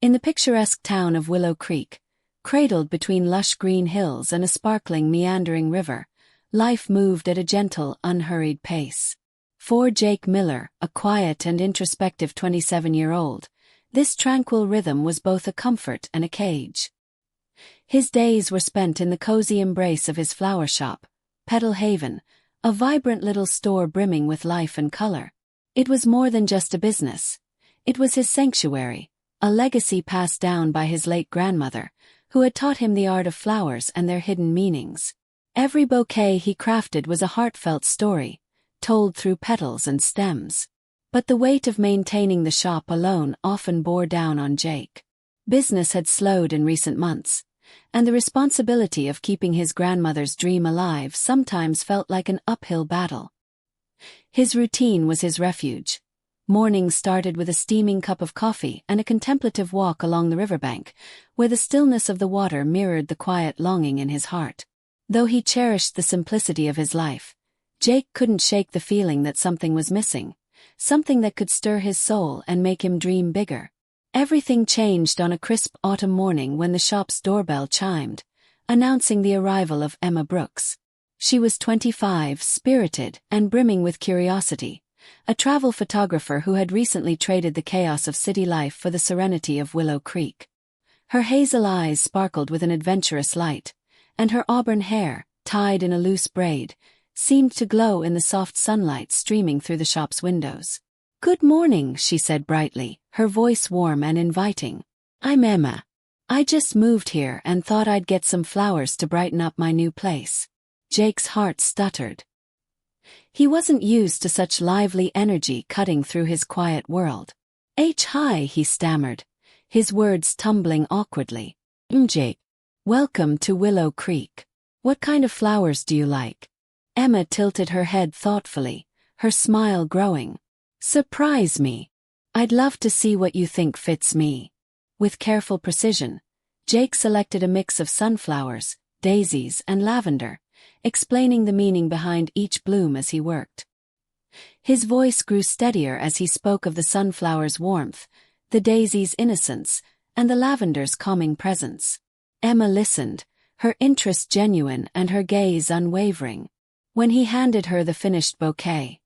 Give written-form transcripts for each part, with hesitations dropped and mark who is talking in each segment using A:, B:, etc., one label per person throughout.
A: In the picturesque town of Willow Creek, cradled between lush green hills and a sparkling meandering river, life moved at a gentle, unhurried pace. For Jake Miller, a quiet and introspective 27-year-old, this tranquil rhythm was both a comfort and a cage. His days were spent in the cozy embrace of his flower shop, Petal Haven, a vibrant little store brimming with life and color. It was more than just a business. It was his sanctuary, a legacy passed down by his late grandmother, who had taught him the art of flowers and their hidden meanings. Every bouquet he crafted was a heartfelt story, told through petals and stems. But the weight of maintaining the shop alone often bore down on Jake. Business had slowed in recent months, and the responsibility of keeping his grandmother's dream alive sometimes felt like an uphill battle. His routine was his refuge. Mornings started with a steaming cup of coffee and a contemplative walk along the riverbank, where the stillness of the water mirrored the quiet longing in his heart. Though he cherished the simplicity of his life, Jake couldn't shake the feeling that something was missing, something that could stir his soul and make him dream bigger. Everything changed on a crisp autumn morning when the shop's doorbell chimed, announcing the arrival of Emma Brooks. She was 25, spirited, and brimming with curiosity, a travel photographer who had recently traded the chaos of city life for the serenity of Willow Creek. Her hazel eyes sparkled with an adventurous light, and her auburn hair, tied in a loose braid, seemed to glow in the soft sunlight streaming through the shop's windows. "Good morning," she said brightly, her voice warm and inviting. "I'm Emma. I just moved here and thought I'd get some flowers to brighten up my new place." Jake's heart stuttered. He wasn't used to such lively energy cutting through his quiet world. "Hi," he stammered, his words tumbling awkwardly. "Jake. Welcome to Willow Creek. What kind of flowers do you like?" Emma tilted her head thoughtfully, her smile growing. "Surprise me. I'd love to see what you think fits me." With careful precision, Jake selected a mix of sunflowers, daisies, and lavender, explaining the meaning behind each bloom as he worked. His voice grew steadier as he spoke of the sunflower's warmth, the daisy's innocence, and the lavender's calming presence. Emma listened, her interest genuine and her gaze unwavering. When he handed her the finished bouquet,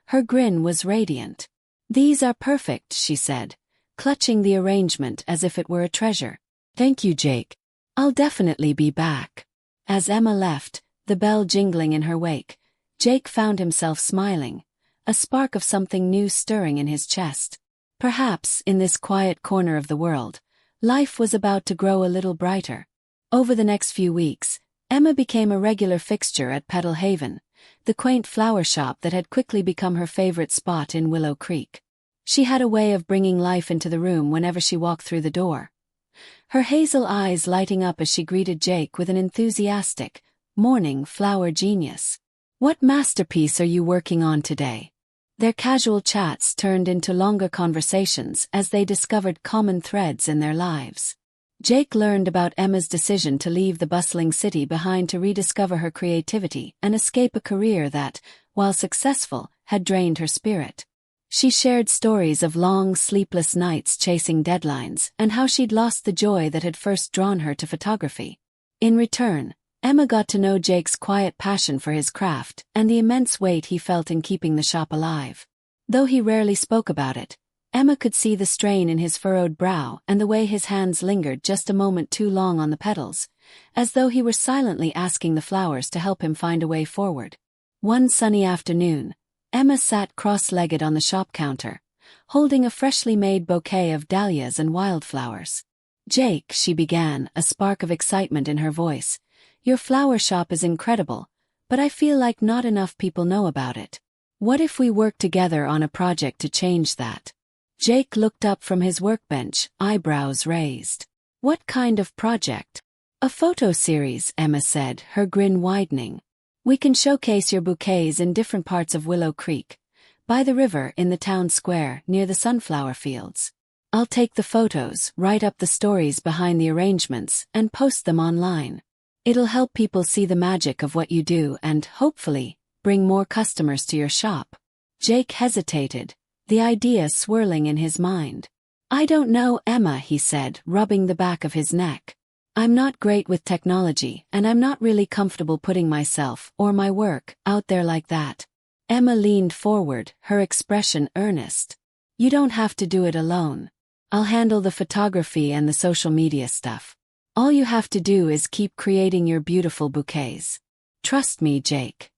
A: her grin was radiant. "These are perfect," she said, clutching the arrangement as if it were a treasure. "Thank you, Jake. I'll definitely be back." As Emma left, the bell jingling in her wake, Jake found himself smiling, a spark of something new stirring in his chest. Perhaps, in this quiet corner of the world, life was about to grow a little brighter. Over the next few weeks, Emma became a regular fixture at Petal Haven, the quaint flower shop that had quickly become her favorite spot in Willow Creek. She had a way of bringing life into the room whenever she walked through the door, her hazel eyes lighting up as she greeted Jake with an enthusiastic, "Morning, flower genius. What masterpiece are you working on today?" Their casual chats turned into longer conversations as they discovered common threads in their lives. Jake learned about Emma's decision to leave the bustling city behind to rediscover her creativity and escape a career that, while successful, had drained her spirit. She shared stories of long, sleepless nights chasing deadlines and how she'd lost the joy that had first drawn her to photography. In return, Emma got to know Jake's quiet passion for his craft and the immense weight he felt in keeping the shop alive. Though he rarely spoke about it, Emma could see the strain in his furrowed brow and the way his hands lingered just a moment too long on the petals, as though he were silently asking the flowers to help him find a way forward. One sunny afternoon, Emma sat cross-legged on the shop counter, holding a freshly made bouquet of dahlias and wildflowers. "Jake," she began, a spark of excitement in her voice, "your flower shop is incredible, but I feel like not enough people know about it. What if we work together on a project to change that?" Jake looked up from his workbench, eyebrows raised. "What kind of project?" "A photo series," Emma said, her grin widening. "We can showcase your bouquets in different parts of Willow Creek, by the river, in the town square, near the sunflower fields. I'll take the photos, write up the stories behind the arrangements, and post them online. It'll help people see the magic of what you do and, hopefully, bring more customers to your shop." Jake hesitated, the idea swirling in his mind. I don't know, Emma, he said, rubbing the back of his neck. I'm not great with technology, and I'm not really comfortable putting myself, or my work, out there like that. Emma leaned forward, her expression earnest. You don't have to do it alone. I'll handle the photography and the social media stuff. All you have to do is keep creating your beautiful bouquets. Trust me, Jake.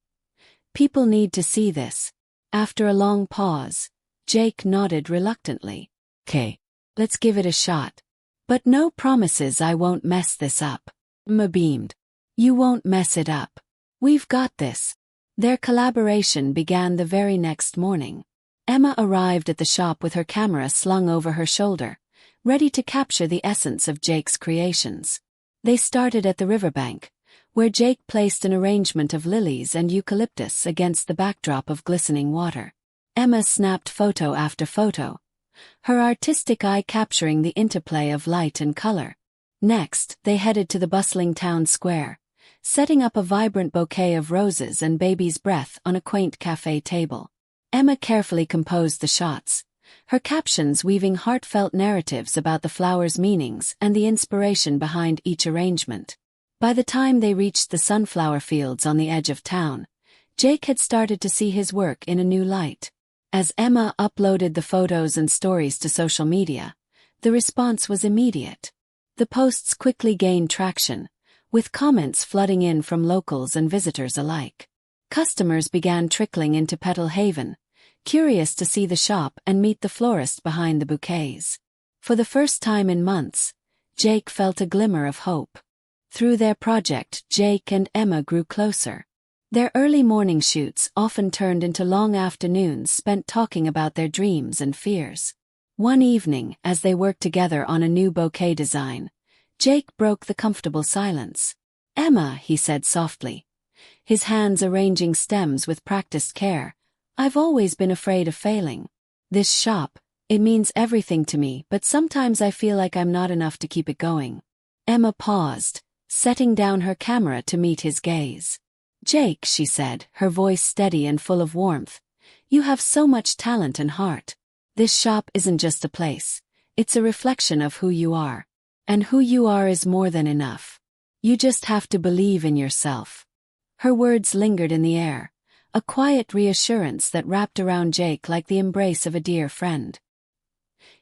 A: People need to see this. After a long pause, Jake nodded reluctantly. Okay, let's give it a shot. But no promises I won't mess this up. Emma beamed. You won't mess it up. We've got this. Their collaboration began the very next morning. Emma arrived at the shop with her camera slung over her shoulder, ready to capture the essence of Jake's creations. They started at the riverbank, where Jake placed an arrangement of lilies and eucalyptus against the backdrop of glistening water. Emma snapped photo after photo, her artistic eye capturing the interplay of light and color. Next, they headed to the bustling town square, setting up a vibrant bouquet of roses and baby's breath on a quaint cafe table. Emma carefully composed the shots, her captions weaving heartfelt narratives about the flowers' meanings and the inspiration behind each arrangement. By the time they reached the sunflower fields on the edge of town, Jake had started to see his work in a new light. As Emma uploaded the photos and stories to social media, the response was immediate. The posts quickly gained traction, with comments flooding in from locals and visitors alike. Customers began trickling into Petal Haven, curious to see the shop and meet the florist behind the bouquets. For the first time in months, Jake felt a glimmer of hope. Through their project, Jake and Emma grew closer. Their early morning shoots often turned into long afternoons spent talking about their dreams and fears. One evening, as they worked together on a new bouquet design, Jake broke the comfortable silence. Emma, he said softly, his hands arranging stems with practiced care, I've always been afraid of failing. This shop, it means everything to me, but sometimes I feel like I'm not enough to keep it going. Emma paused, setting down her camera to meet his gaze. Jake, she said, her voice steady and full of warmth, you have so much talent and heart. This shop isn't just a place, it's a reflection of who you are. And who you are is more than enough. You just have to believe in yourself. Her words lingered in the air, a quiet reassurance that wrapped around Jake like the embrace of a dear friend.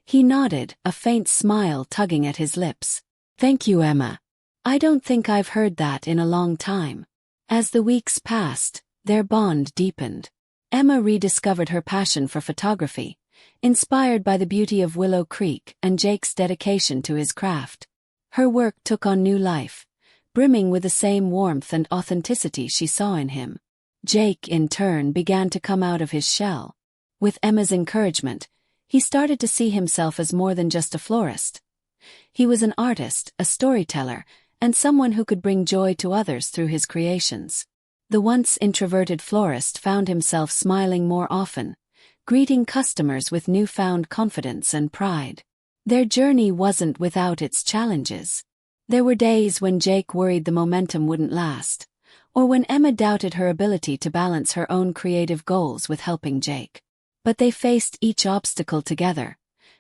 A: He nodded, a faint smile tugging at his lips. Thank you, Emma. I don't think I've heard that in a long time. As the weeks passed, their bond deepened. Emma rediscovered her passion for photography, inspired by the beauty of Willow Creek and Jake's dedication to his craft. Her work took on new life, brimming with the same warmth and authenticity she saw in him. Jake, in turn, began to come out of his shell. With Emma's encouragement, he started to see himself as more than just a florist. He was an artist, a storyteller, and someone who could bring joy to others through his creations. The once introverted florist found himself smiling more often, greeting customers with newfound confidence and pride. Their journey wasn't without its challenges. There were days when Jake worried the momentum wouldn't last, or when Emma doubted her ability to balance her own creative goals with helping Jake. But they faced each obstacle together,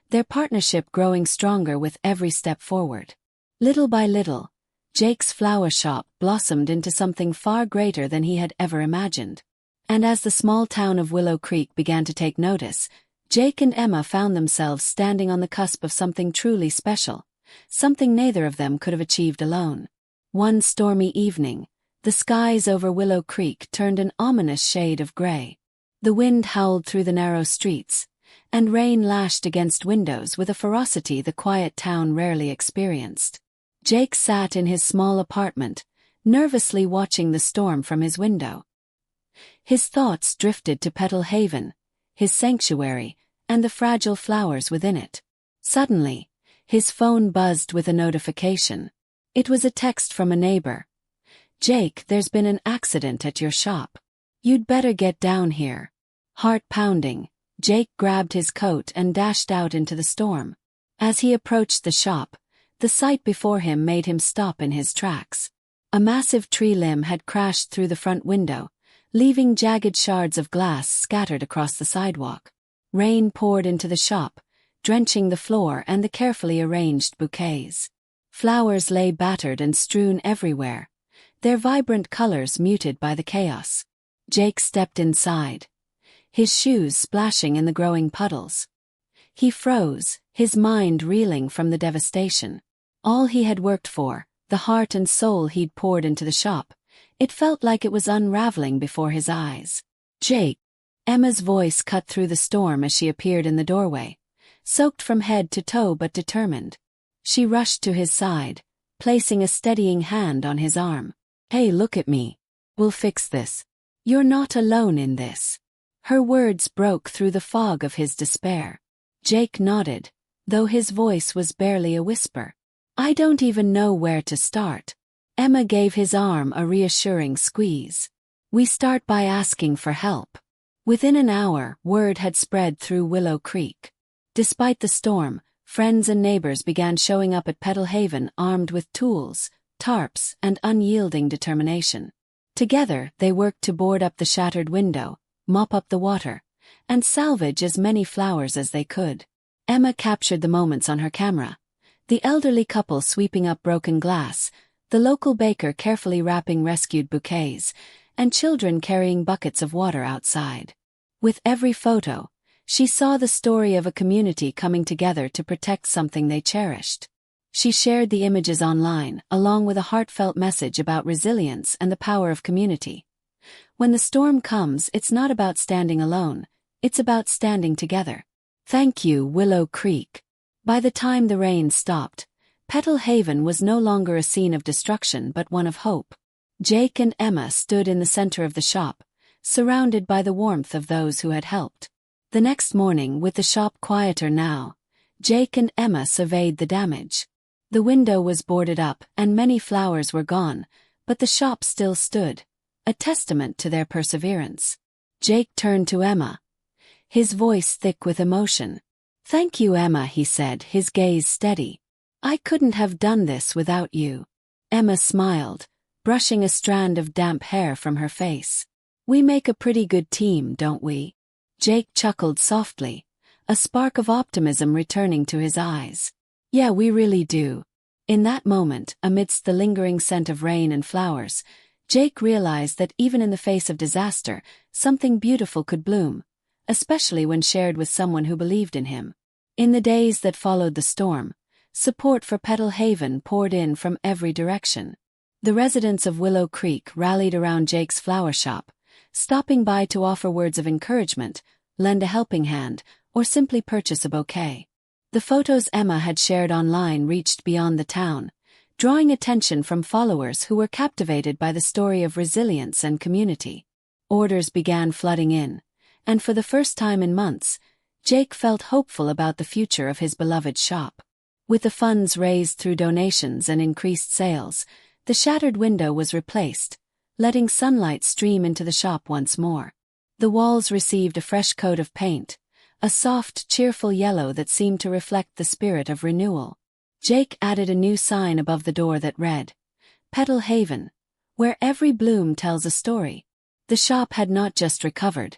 A: their partnership growing stronger with every step forward. Little by little, Jake's flower shop blossomed into something far greater than he had ever imagined. And as the small town of Willow Creek began to take notice, Jake and Emma found themselves standing on the cusp of something truly special, something neither of them could have achieved alone. One stormy evening, the skies over Willow Creek turned an ominous shade of gray. The wind howled through the narrow streets, and rain lashed against windows with a ferocity the quiet town rarely experienced. Jake sat in his small apartment, nervously watching the storm from his window. His thoughts drifted to Petal Haven, his sanctuary, and the fragile flowers within it. Suddenly, his phone buzzed with a notification. It was a text from a neighbor. Jake, there's been an accident at your shop. You'd better get down here. Heart pounding, Jake grabbed his coat and dashed out into the storm. As he approached the shop, the sight before him made him stop in his tracks. A massive tree limb had crashed through the front window, leaving jagged shards of glass scattered across the sidewalk. Rain poured into the shop, drenching the floor and the carefully arranged bouquets. Flowers lay battered and strewn everywhere, their vibrant colors muted by the chaos. Jake stepped inside, his shoes splashing in the growing puddles. He froze, his mind reeling from the devastation. All he had worked for, the heart and soul he'd poured into the shop, it felt like it was unraveling before his eyes. "Jake!" Emma's voice cut through the storm as she appeared in the doorway, soaked from head to toe but determined. She rushed to his side, placing a steadying hand on his arm. "Hey, look at me. We'll fix this. You're not alone in this." Her words broke through the fog of his despair. Jake nodded, though his voice was barely a whisper. "I don't even know where to start." Emma gave his arm a reassuring squeeze. "We start by asking for help." Within an hour, word had spread through Willow Creek. Despite the storm, friends and neighbors began showing up at Petal Haven armed with tools, tarps, and unyielding determination. Together, they worked to board up the shattered window, mop up the water, and salvage as many flowers as they could. Emma captured the moments on her camera. The elderly couple sweeping up broken glass, the local baker carefully wrapping rescued bouquets, and children carrying buckets of water outside. With every photo, she saw the story of a community coming together to protect something they cherished. She shared the images online, along with a heartfelt message about resilience and the power of community. When the storm comes, it's not about standing alone, it's about standing together. Thank you, Willow Creek. By the time the rain stopped, Petal Haven was no longer a scene of destruction but one of hope. Jake and Emma stood in the center of the shop, surrounded by the warmth of those who had helped. The next morning, with the shop quieter now, Jake and Emma surveyed the damage. The window was boarded up and many flowers were gone, but the shop still stood, a testament to their perseverance. Jake turned to Emma, his voice thick with emotion. "Thank you, Emma," he said, his gaze steady. "I couldn't have done this without you." Emma smiled, brushing a strand of damp hair from her face. "We make a pretty good team, don't we?" Jake chuckled softly, a spark of optimism returning to his eyes. "Yeah, we really do." In that moment, amidst the lingering scent of rain and flowers, Jake realized that even in the face of disaster, something beautiful could bloom, especially when shared with someone who believed in him. In the days that followed the storm, support for Petal Haven poured in from every direction. The residents of Willow Creek rallied around Jake's flower shop, stopping by to offer words of encouragement, lend a helping hand, or simply purchase a bouquet. The photos Emma had shared online reached beyond the town, drawing attention from followers who were captivated by the story of resilience and community. Orders began flooding in, and for the first time in months, Jake felt hopeful about the future of his beloved shop. With the funds raised through donations and increased sales, the shattered window was replaced, letting sunlight stream into the shop once more. The walls received a fresh coat of paint, a soft, cheerful yellow that seemed to reflect the spirit of renewal. Jake added a new sign above the door that read, "Petal Haven, where every bloom tells a story." The shop had not just recovered,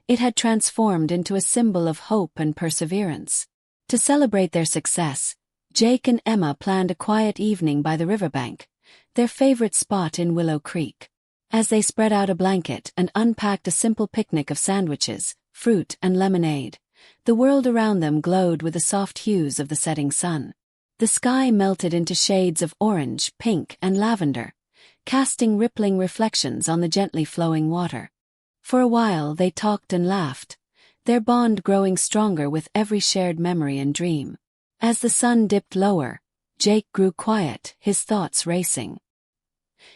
A: it had transformed into a symbol of hope and perseverance. To celebrate their success, Jake and Emma planned a quiet evening by the riverbank, their favorite spot in Willow Creek. As they spread out a blanket and unpacked a simple picnic of sandwiches, fruit, and lemonade, the world around them glowed with the soft hues of the setting sun. The sky melted into shades of orange, pink, and lavender, casting rippling reflections on the gently flowing water. For a while they talked and laughed, their bond growing stronger with every shared memory and dream. As the sun dipped lower, Jake grew quiet, his thoughts racing.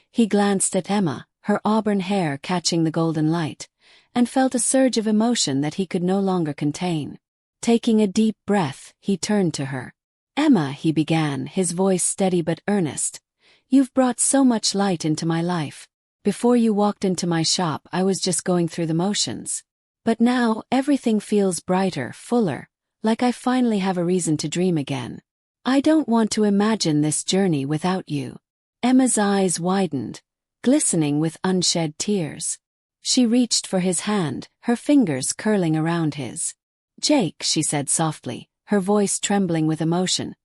A: He glanced at Emma, her auburn hair catching the golden light, and felt a surge of emotion that he could no longer contain. Taking a deep breath, he turned to her. "Emma," he began, his voice steady but earnest, "you've brought so much light into my life. Before you walked into my shop, I was just going through the motions. But now, everything feels brighter, fuller, like I finally have a reason to dream again. I don't want to imagine this journey without you." Emma's eyes widened, glistening with unshed tears. She reached for his hand, her fingers curling around his. "Jake," she said softly, her voice trembling with emotion.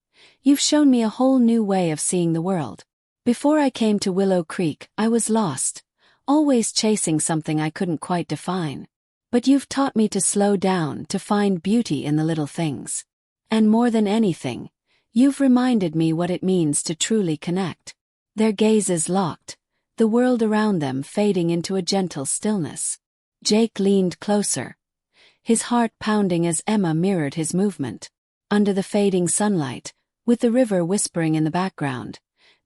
A: "You've shown me a whole new way of seeing the world. Before I came to Willow Creek, I was lost, always chasing something I couldn't quite define. But you've taught me to slow down, to find beauty in the little things. And more than anything, you've reminded me what it means to truly connect." Their gazes locked, the world around them fading into a gentle stillness. Jake leaned closer, his heart pounding as Emma mirrored his movement. Under the fading sunlight, with the river whispering in the background,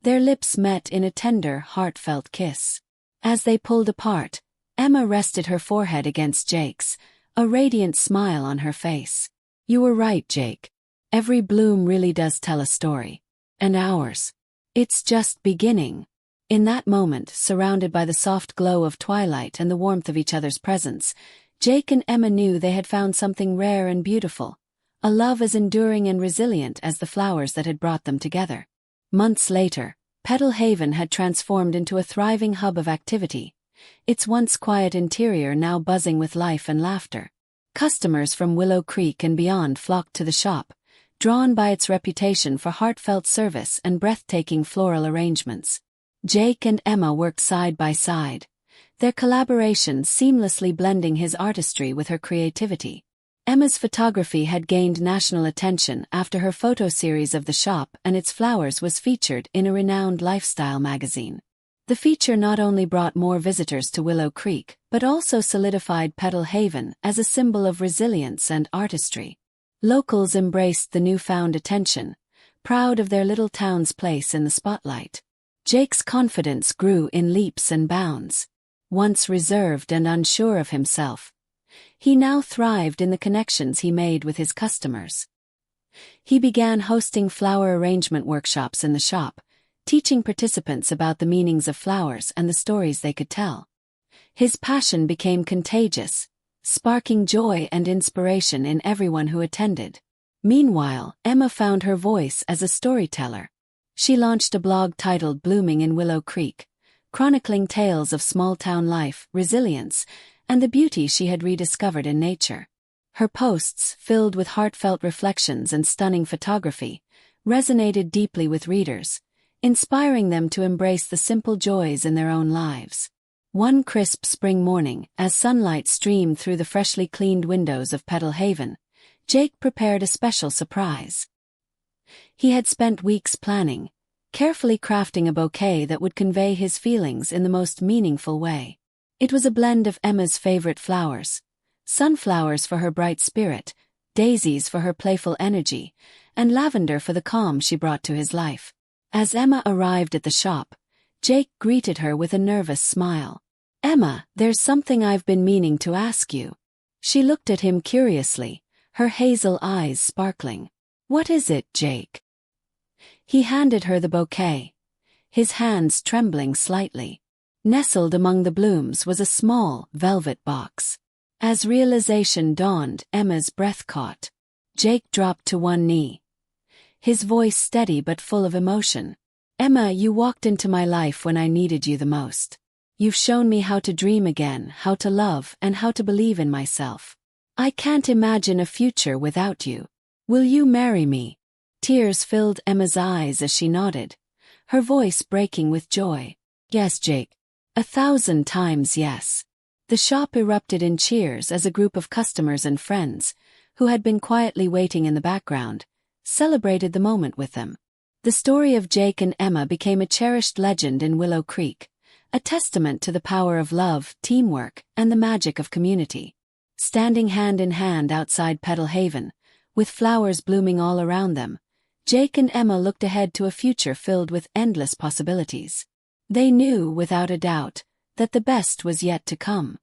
A: their lips met in a tender, heartfelt kiss. As they pulled apart, Emma rested her forehead against Jake's, a radiant smile on her face. "You were right, Jake. Every bloom really does tell a story. And ours. It's just beginning." In that moment, surrounded by the soft glow of twilight and the warmth of each other's presence, Jake and Emma knew they had found something rare and beautiful, a love as enduring and resilient as the flowers that had brought them together. Months later, Petal Haven had transformed into a thriving hub of activity, its once quiet interior now buzzing with life and laughter. Customers from Willow Creek and beyond flocked to the shop, drawn by its reputation for heartfelt service and breathtaking floral arrangements. Jake and Emma worked side by side, their collaboration seamlessly blending his artistry with her creativity. Emma's photography had gained national attention after her photo series of the shop and its flowers was featured in a renowned lifestyle magazine. The feature not only brought more visitors to Willow Creek, but also solidified Petal Haven as a symbol of resilience and artistry. Locals embraced the newfound attention, proud of their little town's place in the spotlight. Jake's confidence grew in leaps and bounds. Once reserved and unsure of himself, he now thrived in the connections he made with his customers. He began hosting flower arrangement workshops in the shop, teaching participants about the meanings of flowers and the stories they could tell. His passion became contagious, sparking joy and inspiration in everyone who attended. Meanwhile, Emma found her voice as a storyteller. She launched a blog titled Blooming in Willow Creek, chronicling tales of small-town life, resilience, and the beauty she had rediscovered in nature. Her posts, filled with heartfelt reflections and stunning photography, resonated deeply with readers, inspiring them to embrace the simple joys in their own lives. One crisp spring morning, as sunlight streamed through the freshly cleaned windows of Petal Haven, Jake prepared a special surprise. He had spent weeks planning, carefully crafting a bouquet that would convey his feelings in the most meaningful way. It was a blend of Emma's favorite flowers, sunflowers for her bright spirit, daisies for her playful energy, and lavender for the calm she brought to his life. As Emma arrived at the shop, Jake greeted her with a nervous smile. "Emma, there's something I've been meaning to ask you." She looked at him curiously, her hazel eyes sparkling. "What is it, Jake?" He handed her the bouquet, his hands trembling slightly. Nestled among the blooms was a small, velvet box. As realization dawned, Emma's breath caught. Jake dropped to one knee, his voice steady but full of emotion. "Emma, you walked into my life when I needed you the most. You've shown me how to dream again, how to love, and how to believe in myself. I can't imagine a future without you. Will you marry me?" Tears filled Emma's eyes as she nodded, her voice breaking with joy. "Yes, Jake. 1,000 times yes." The shop erupted in cheers as a group of customers and friends, who had been quietly waiting in the background, celebrated the moment with them. The story of Jake and Emma became a cherished legend in Willow Creek, a testament to the power of love, teamwork, and the magic of community. Standing hand in hand outside Petal Haven, with flowers blooming all around them, Jake and Emma looked ahead to a future filled with endless possibilities. They knew, without a doubt, that the best was yet to come.